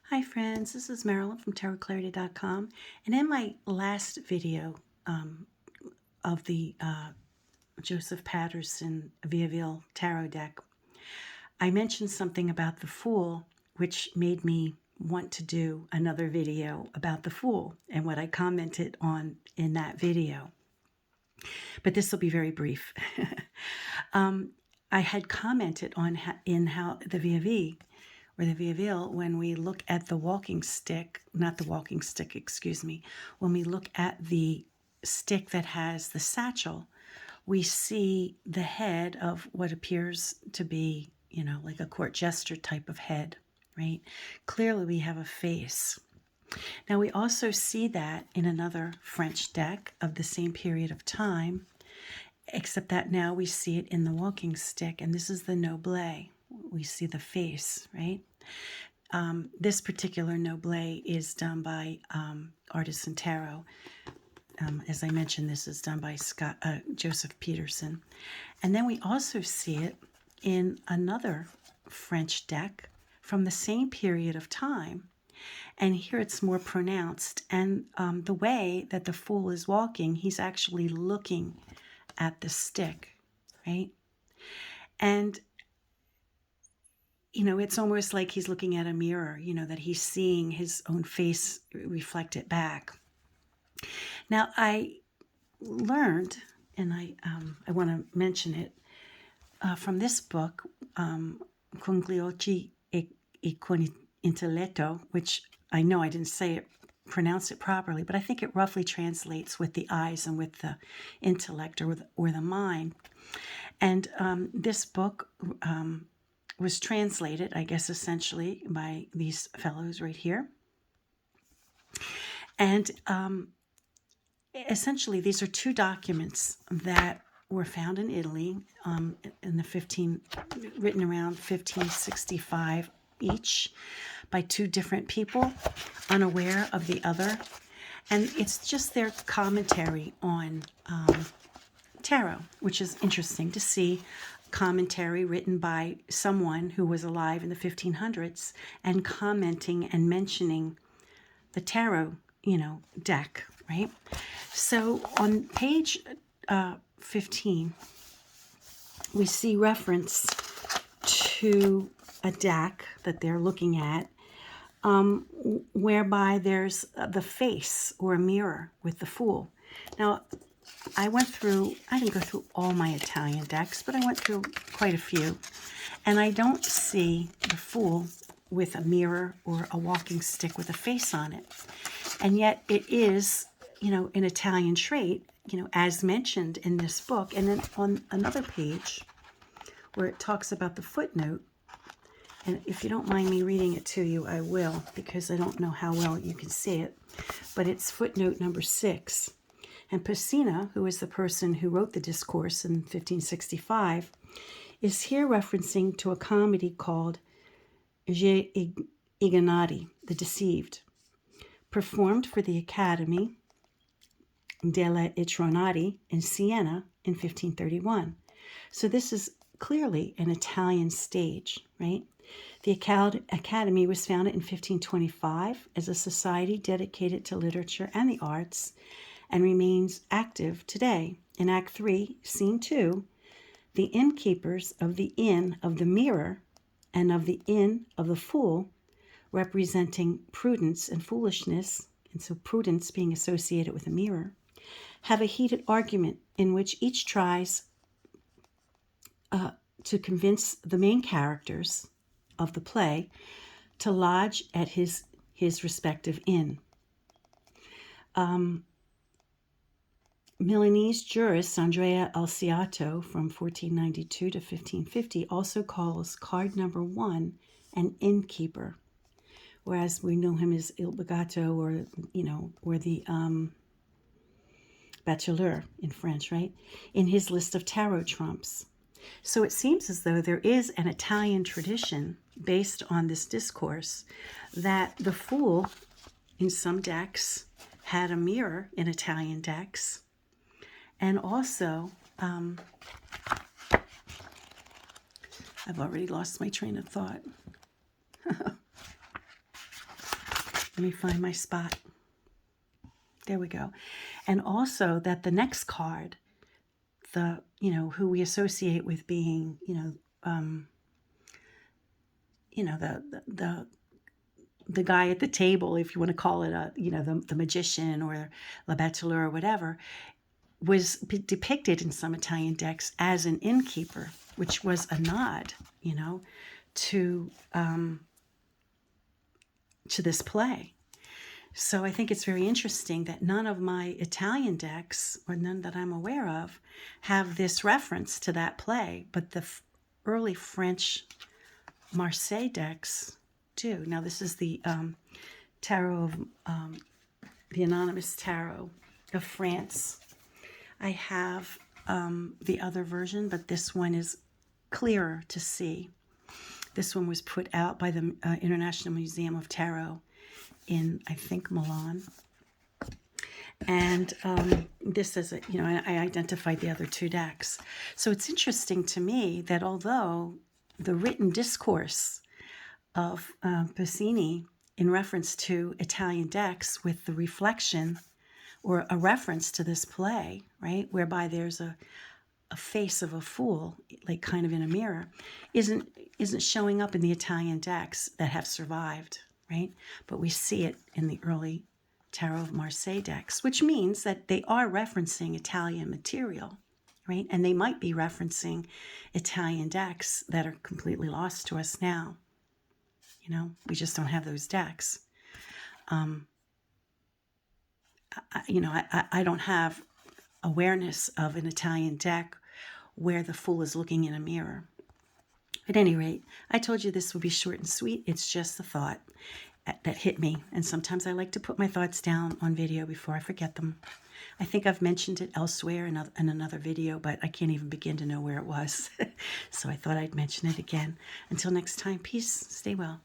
Hi friends, this is Marilyn from TarotClarity.com, and in my last video of the Joseph Peterson Vieville tarot deck, I mentioned something about the Fool, which made me want to do another video about the Fool and what I commented on in that video. But this will be very brief. I had commented on how the Vieville or the Vieville, when we look at the walking stick, not the walking stick, excuse me, when we look at the stick that has the satchel, we see the head of what appears to be, like a court jester type of head, right? Clearly we have a face. Now we also see that in another French deck of the same period of time, except that now we see it in the walking stick, and this is the Noblet. We see the face, right? This particular Noblet is done by Artisan Tarot. As I mentioned, this is done by Joseph Peterson. And then we also see it in another French deck from the same period of time. And here it's more pronounced. And the way that the Fool is walking, he's actually looking at the stick, right? And it's almost like he's looking at a mirror, that he's seeing his own face reflected back. Now, I learned, and I want to mention it, from this book, Con Gli Occhi e con intelletto, which I know I didn't pronounce it properly, but I think it roughly translates with the eyes and with the intellect or the mind. And this book was translated, I guess, essentially by these fellows right here. And essentially, these are two documents that were found in Italy written around 1565 each by two different people, unaware of the other. And it's just their commentary on tarot, which is interesting to see. Commentary written by someone who was alive in the 1500s and commenting and mentioning the tarot, deck, right? So on page 15, we see reference to a deck that they're looking at, whereby there's the face or a mirror with the Fool. Now, I didn't go through all my Italian decks, but I went through quite a few. And I don't see the Fool with a mirror or a walking stick with a face on it. And yet it is, an Italian trait, as mentioned in this book. And then on another page where it talks about the footnote, and if you don't mind me reading it to you, I will, because I don't know how well you can see it. But it's footnote number 6. And Pesina, who is the person who wrote the discourse in 1565, is here referencing to a comedy called Gli Ingannati, The Deceived, performed for the Academy delle Itronati in Siena in 1531. So this is clearly an Italian stage, right? The Academy was founded in 1525 as a society dedicated to literature and the arts, and remains active today. In Act 3, Scene 2, the innkeepers of the Inn of the Mirror and of the Inn of the Fool, representing prudence and foolishness, and so prudence being associated with a mirror, have a heated argument in which each tries to convince the main characters of the play to lodge at his respective inn. Milanese jurist Andrea Alciato from 1492 to 1550 also calls card number 1 an innkeeper, whereas we know him as Il Begato or the bachelor in French, right? In his list of tarot trumps. So it seems as though there is an Italian tradition based on this discourse that the Fool in some decks had a mirror in Italian decks. And also, I've already lost my train of thought. Let me find my spot. There we go. And also that the next card, the, you know, who we associate with being, the guy at the table, if you want to call it a, the magician or la bateleur or whatever, was depicted in some Italian decks as an innkeeper, which was a nod, to this play. So I think it's very interesting that none of my Italian decks, or none that I'm aware of, have this reference to that play, but the early French Marseille decks do. Now this is the tarot of the Anonymous Tarot of France. I have the other version, but this one is clearer to see. This one was put out by the International Museum of Tarot in, I think, Milan. And this is, I identified the other two decks. So it's interesting to me that although the written discourse of Pacini in reference to Italian decks with the reflection or a reference to this play, right, whereby there's a face of a fool, like kind of in a mirror, isn't showing up in the Italian decks that have survived, right? But we see it in the early Tarot of Marseille decks, which means that they are referencing Italian material, right? And they might be referencing Italian decks that are completely lost to us now. We just don't have those decks. I don't have awareness of an Italian deck where the fool is looking in a mirror. At any rate, I told you this would be short and sweet. It's just a thought that hit me. And sometimes I like to put my thoughts down on video before I forget them. I think I've mentioned it elsewhere in another video, but I can't even begin to know where it was. So I thought I'd mention it again. Until next time, peace, stay well.